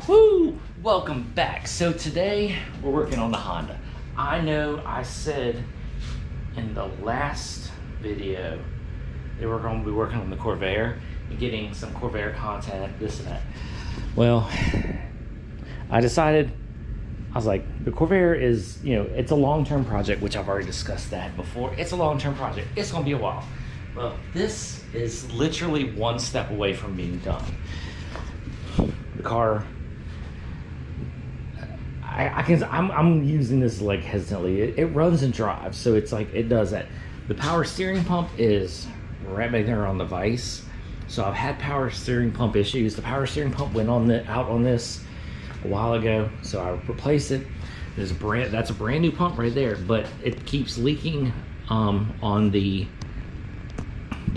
Woo! Welcome back. So today we're working on the Honda. I know I said in the last video that we're going to be working on the Corvair and getting some Corvair content, this and that. Well, I decided, I was like, the Corvair is, you know, it's a long-term project, which I've already discussed that before. It's a long-term project. It's going to be a while. Well, this is literally one step away from being done. The car, I'm using this like hesitantly. It runs and drives, so it's like it does that. The power steering pump is right back there on the vise. So I've had power steering pump issues. The power steering pump went out on this a while ago, so I replaced it. That's a brand new pump right there, but it keeps leaking on the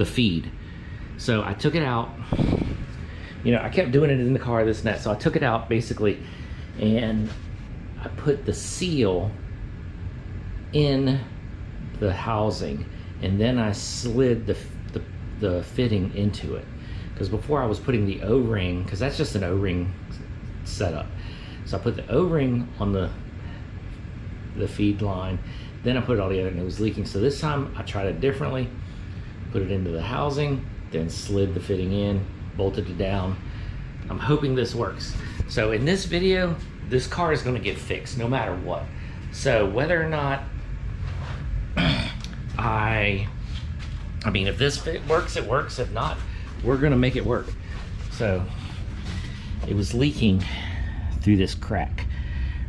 feed. So I took it out. You know, I kept doing it in the car, this and that. So I took it out basically, and I put the seal in the housing, and then I slid the fitting into it. Because before I was putting the O-ring, because that's just an O-ring setup. So I put the O-ring on the feed line, then I put it all together and it was leaking. So this time I tried it differently, put it into the housing, then slid the fitting in, bolted it down. I'm hoping this works. So in this video, this car is going to get fixed no matter what. So whether or not I mean, if this fit works, it works. If not, we're going to make it work. So it was leaking through this crack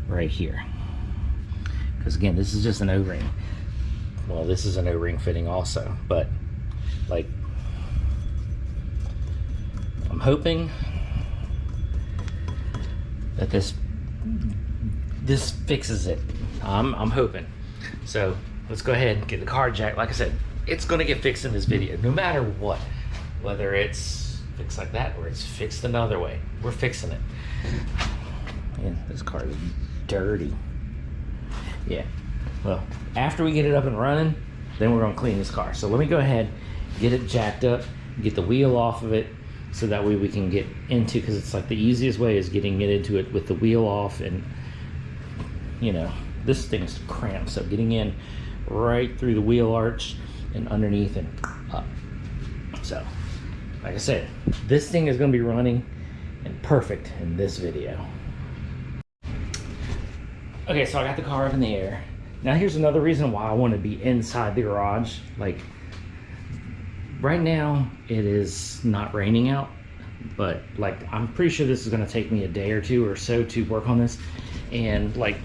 right here. Because again, this is just an O-ring. Well, this is an O-ring fitting also, but like, I'm hoping that this fixes it. I'm hoping. So let's go ahead and get the car jacked. Like I said, it's gonna get fixed in this video, no matter what. Whether it's fixed like that or it's fixed another way, we're fixing it. Man, this car is dirty. Yeah. Well, after we get it up and running, then we're gonna clean this car. So let me go ahead, get it jacked up, get the wheel off of it, so that way we can get into, because it's like the easiest way is getting it into it with the wheel off. And you know, this thing's cramped, so getting in right through the wheel arch and underneath and up. So like I said, this thing is going to be running and perfect in this video. Okay, so I got the car up in the air. Now here's another reason why I want to be inside the garage. Like, right now it is not raining out, but like, I'm pretty sure this is going to take me a day or two or so to work on this. And like, I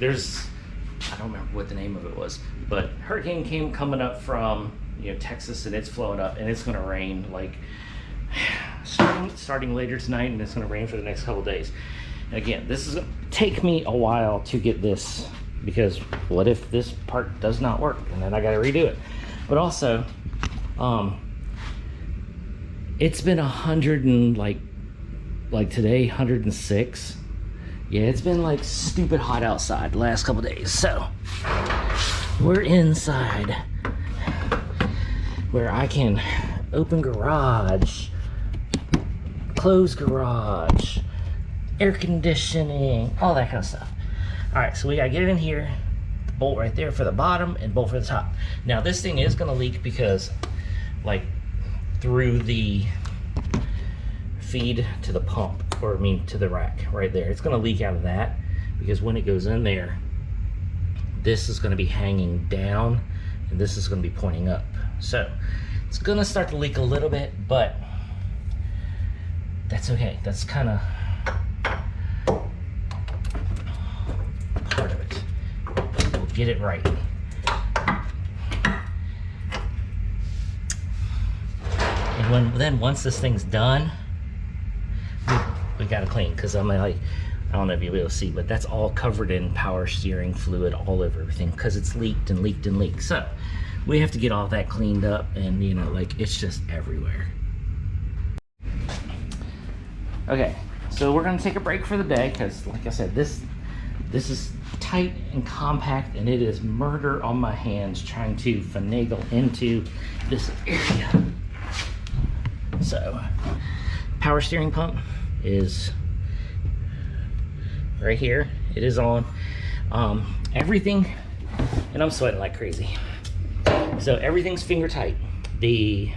don't remember what the name of it was, but hurricane came coming up from, you know, Texas, and it's flowing up, and it's going to rain like starting later tonight, and it's going to rain for the next couple days. And again, this is going to take me a while to get this, because what if this part does not work and then I got to redo it? But also, it's been 100 and like today, 106. Yeah, it's been like stupid hot outside the last couple days. So we're inside where I can open garage, close garage, air conditioning, all that kind of stuff. All right, so we gotta get it in here, bolt right there for the bottom and bolt for the top. Now this thing is gonna leak because like through the feed to the pump, or I mean to the rack right there, it's gonna leak out of that, because when it goes in there, this is gonna be hanging down and this is gonna be pointing up. So it's gonna start to leak a little bit, but that's okay. That's kind of part of it. We'll get it right. And then once this thing's done, we gotta clean, because I'm like, I don't know if you'll be able to see, but that's all covered in power steering fluid all over everything, because it's leaked and leaked and leaked. So we have to get all that cleaned up, and you know, like, it's just everywhere. Okay, so we're gonna take a break for the day, because like I said, this is tight and compact, and it is murder on my hands trying to finagle into this area. So power steering pump is right here, it is on. Everything, and I'm sweating like crazy. So everything's finger tight. The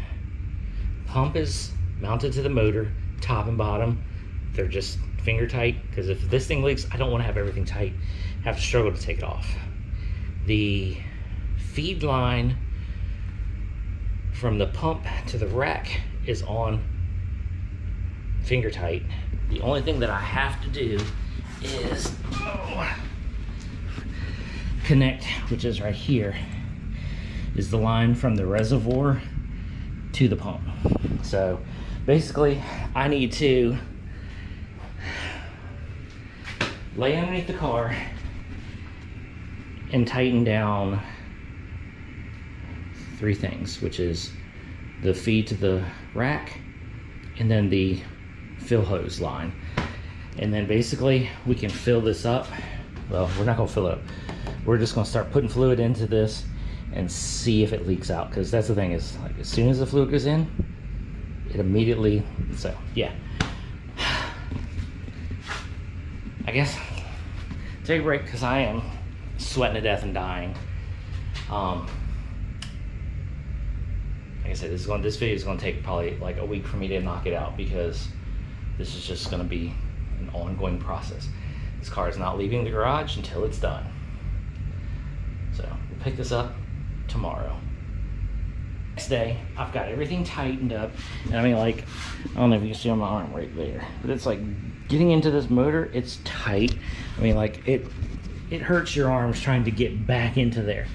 pump is mounted to the motor, top and bottom. They're just finger tight, because if this thing leaks, I don't want to have everything tight, have to struggle to take it off. The feed line from the pump to the rack is on finger tight. The only thing that I have to do is connect, which is right here, is the line from the reservoir to the pump. So basically I need to lay underneath the car and tighten down 3 things, which is the feed to the rack and then the fill hose line. And then basically we can fill this up. Well, we're not gonna fill it up. We're just gonna start putting fluid into this and see if it leaks out, because that's the thing, is like as soon as the fluid goes in, it immediately, so yeah. I guess take a break because I am sweating to death and dying. Like I said, this video is going to take probably like a week for me to knock it out, because this is just going to be an ongoing process. This car is not leaving the garage until it's done. So we'll pick this up tomorrow. Next day, I've got everything tightened up, and I mean, like, I don't know if you can see on my arm right there, but it's like getting into this motor, it's tight. I mean, like, it hurts your arms trying to get back into there.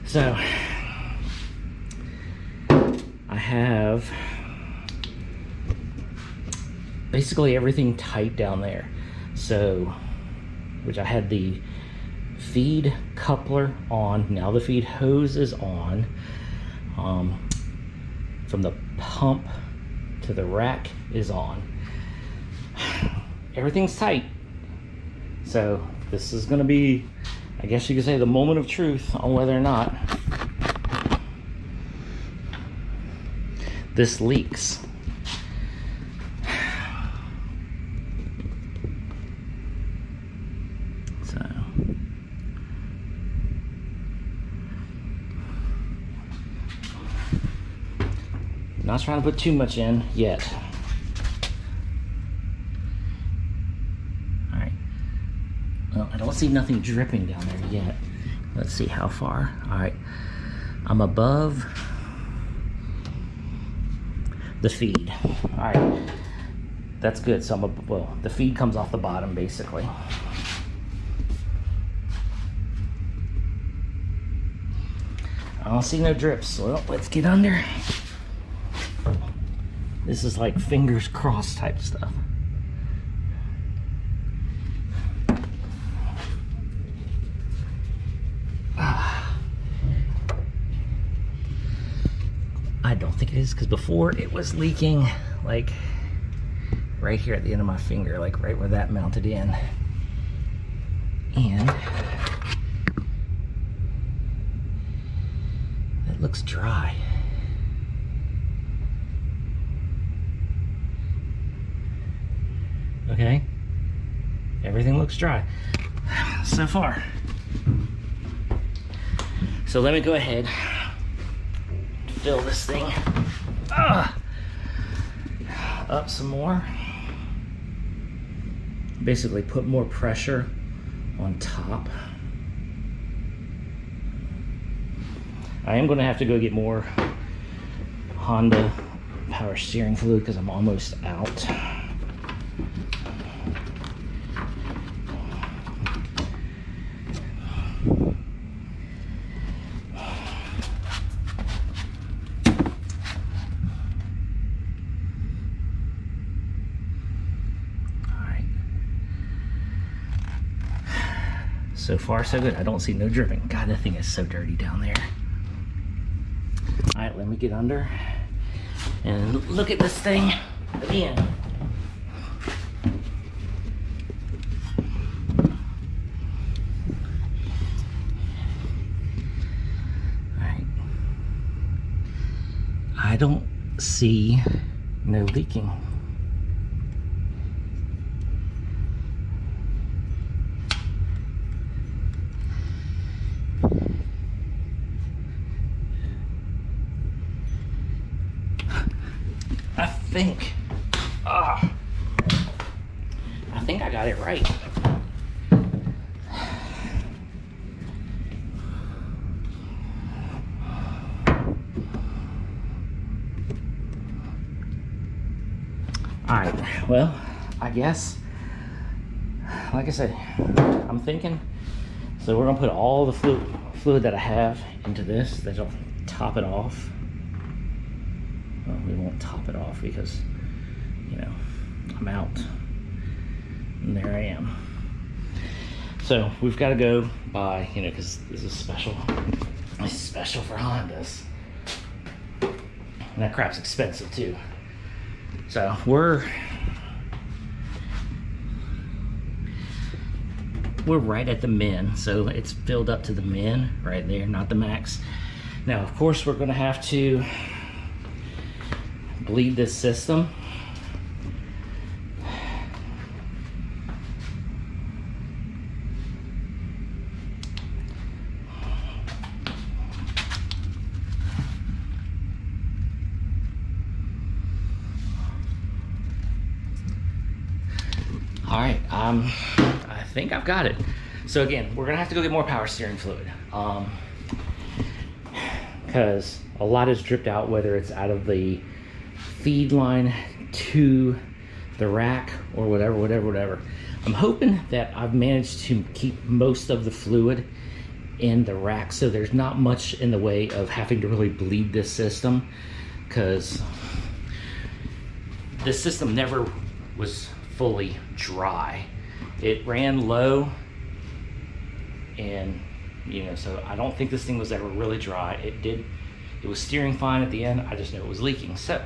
So I have basically everything tight down there. So, which I had the feed coupler on, now the feed hose is on. From the pump to the rack is on. Everything's tight. So this is gonna be, I guess you could say, the moment of truth on whether or not this leaks. So not trying to put too much in yet. All right. Well, I don't see nothing dripping down there yet. Let's see how far. All right. I'm above the feed. All right. That's good. So well, the feed comes off the bottom basically. I don't see no drips. Well, let's get under. This is like fingers crossed type stuff. I don't think it is, because before it was leaking like right here at the end of my finger, like right where that mounted in. And it looks dry. Okay, everything looks dry so far. So let me go ahead, fill this thing up some more. Basically put more pressure on top. I am going to have to go get more Honda power steering fluid because I'm almost out. So far, so good. I don't see no dripping. God, that thing is so dirty down there. All right, let me get under and look at this thing again. All right. I don't see no leaking. think I got it right. All right, well, I guess, like I said, I'm thinking, so we're gonna put all the fluid that I have into this. That'll top it off. Well, we won't top it off because, you know, I'm out. And there I am. So we've got to go by, you know, because this is special. This is special for Hondas. And that crap's expensive too. So we're right at the min, so it's filled up to the min right there, not the max. Now, of course, we're going to have to bleed this system. All right, I think I've got it. So again, we're gonna have to go get more power steering fluid, because a lot is dripped out, whether it's out of the feed line to the rack or whatever. I'm hoping that I've managed to keep most of the fluid in the rack, so there's not much in the way of having to really bleed this system, because this system never was fully dry. It ran low, and you know, so I don't think this thing was ever really dry. It was steering fine at the end. I just know it was leaking. So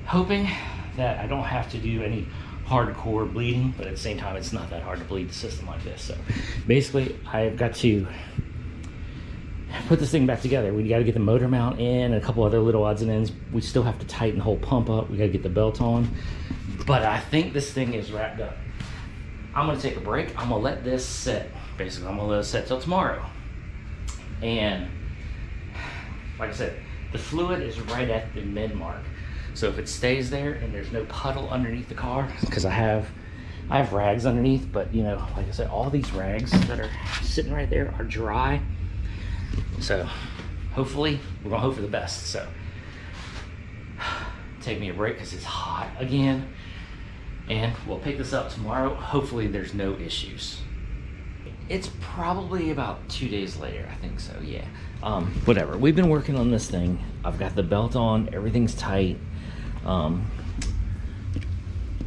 hoping that I don't have to do any hardcore bleeding, but at the same time, it's not that hard to bleed the system like this. So basically, I've got to put this thing back together. We got to get the motor mount in and a couple other little odds and ends. We still have to tighten the whole pump up. We got to get the belt on, but I think this thing is wrapped up. I'm gonna take a break. I'm gonna let this sit. Basically, I'm gonna let it sit till tomorrow. And like I said, the fluid is right at the mid mark. So if it stays there and there's no puddle underneath the car, because I have rags underneath, but you know, like I said, all these rags that are sitting right there are dry. So hopefully, we're gonna hope for the best. So take me a break because it's hot again. And we'll pick this up tomorrow. Hopefully there's no issues. It's probably about 2 days later, I think so, yeah. Whatever, we've been working on this thing. I've got the belt on, everything's tight.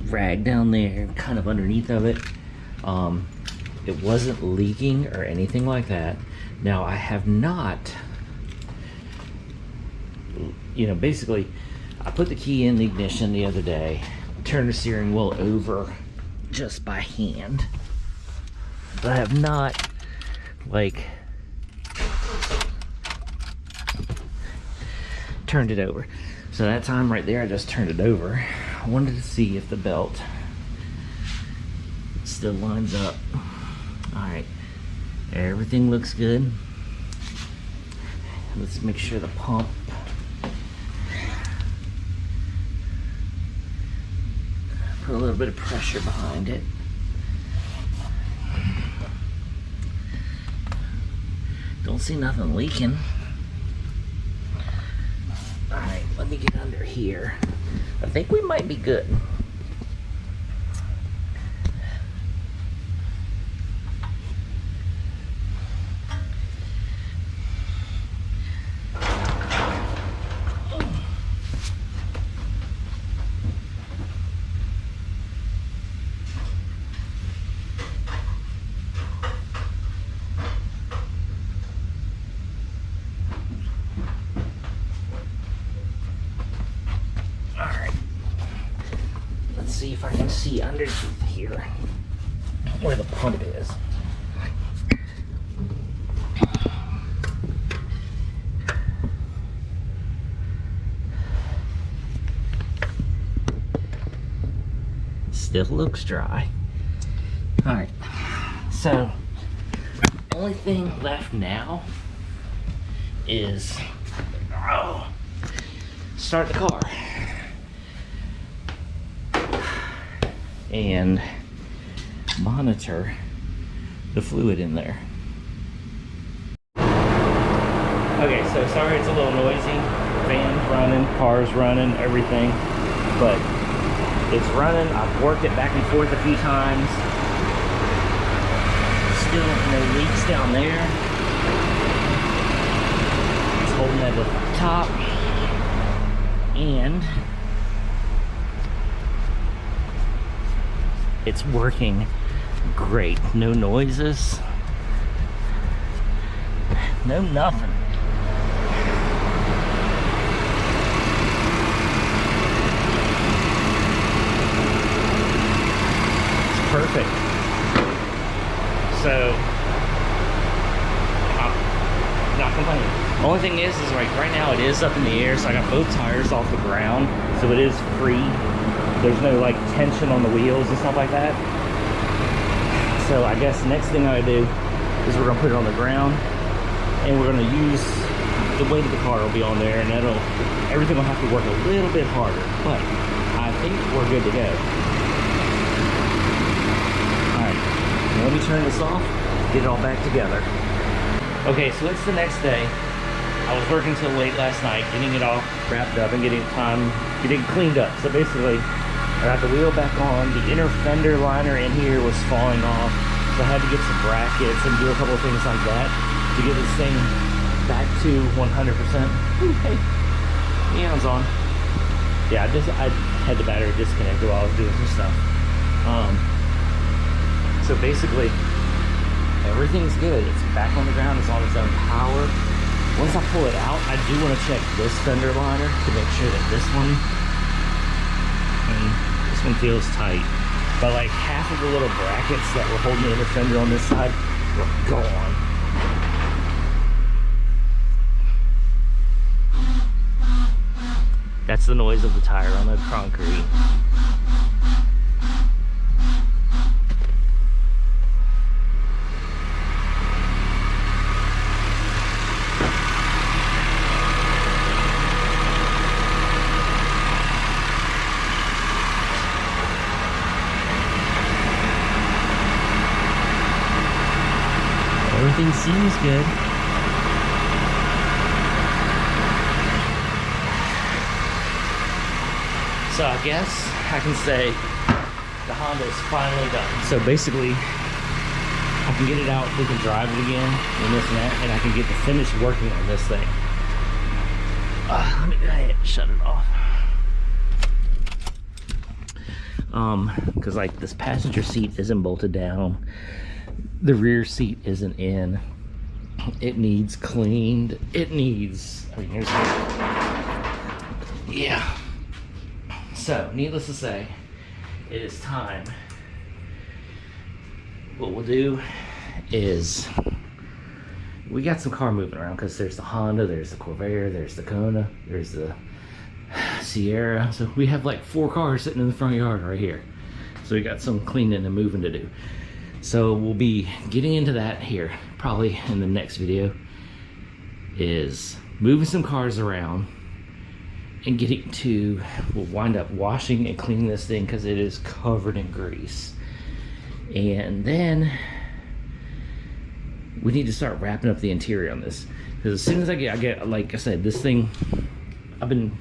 Rag down there, kind of underneath of it. It wasn't leaking or anything like that. Now I have not, you know, basically, I put the key in the ignition the other day, turned the steering wheel over just by hand, but I have not, like, turned it over. So that time right there, I just turned it over. I wanted to see if the belt still lines up. All right, everything looks good. Let's make sure the pump, put a little bit of pressure behind it. Don't see nothing leaking. All right, let me get under here. I think we might be good. See if I can see underneath here where the pump is. Still looks dry. All right, so only thing left now is start the car. and monitor the fluid in there. Okay, so sorry it's a little noisy. Fans running, cars running, everything, but it's running. I've worked it back and forth a few times. Still no leaks down there. It's holding that at the top, and it's working great. No noises, no nothing. It's perfect. So I'm not complaining. Only thing is like right now it is up in the air, so I got both tires off the ground, so it is free. There's no like tension on the wheels and stuff like that. So I guess the next thing I do is we're gonna put it on the ground, and we're gonna use the weight of the car will be on there, and everything will have to work a little bit harder, but I think we're good to go. All right, now let me turn this off, get it all back together. Okay, so it's the next day. I was working till late last night, getting it all wrapped up and getting it cleaned up. So basically, I got the wheel back on. The inner fender liner in here was falling off, so I had to get some brackets and do a couple of things like that to get this thing back to 100%. Hey, neon's on. Yeah, I had the battery disconnected while I was doing some stuff. So basically, everything's good. It's back on the ground. It's on its own power. Once I pull it out, I do want to check this fender liner to make sure that this one feels tight. But like half of the little brackets that were holding the inner fender on this side were gone. That's the noise of the tire on the concrete. Everything seems good. So I guess I can say the Honda is finally done. So basically, I can get it out, we can drive it again, and this and that, and I can get the finish working on this thing. Let me go ahead and shut it off. Because like this passenger seat isn't bolted down. The rear seat isn't in. It needs cleaned. It needs, I mean, here's yeah. So, needless to say, it is time. What we'll do is, we got some car moving around because there's the Honda, there's the Corvair, there's the Kona, there's the Sierra. So we have like 4 cars sitting in the front yard right here. So we got some cleaning and moving to do. So we'll be getting into that here, probably in the next video, is moving some cars around and getting to, we'll wind up washing and cleaning this thing because it is covered in grease. And then we need to start wrapping up the interior on this. Because as soon as I get, like I said, this thing, I've been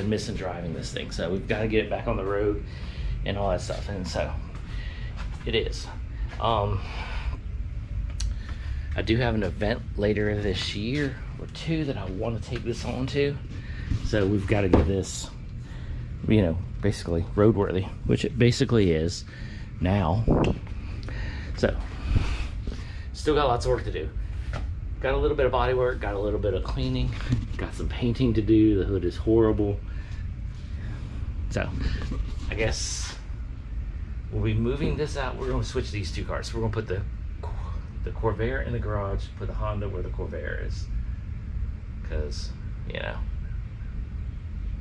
missing driving this thing. So we've got to get it back on the road and all that stuff. And so it is. I do have an event later this year or 2 that I want to take this on to. So we've got to get this, you know, basically roadworthy, which it basically is now. So still got lots of work to do. Got a little bit of body work, got a little bit of cleaning, got some painting to do. The hood is horrible. So I guess we'll be moving this out. We're going to switch these 2 cars. We're going to put the Corvair in the garage, put the Honda where the Corvair is. Because, you know,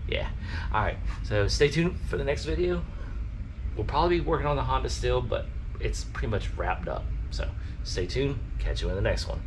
yeah. Alright, so stay tuned for the next video. We'll probably be working on the Honda still, but it's pretty much wrapped up. So stay tuned. Catch you in the next one.